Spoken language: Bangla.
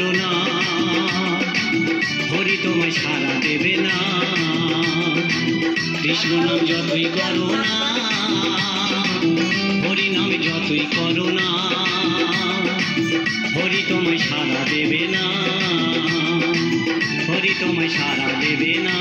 করো না, হরি তোমায় সাড়া দেবে না। কৃষ্ণ নাম যতই করো না, হরি নাম যতই করো না, হরি তোমায় সাড়া দেবে না, হরি তোমায় সাড়া দেবে না।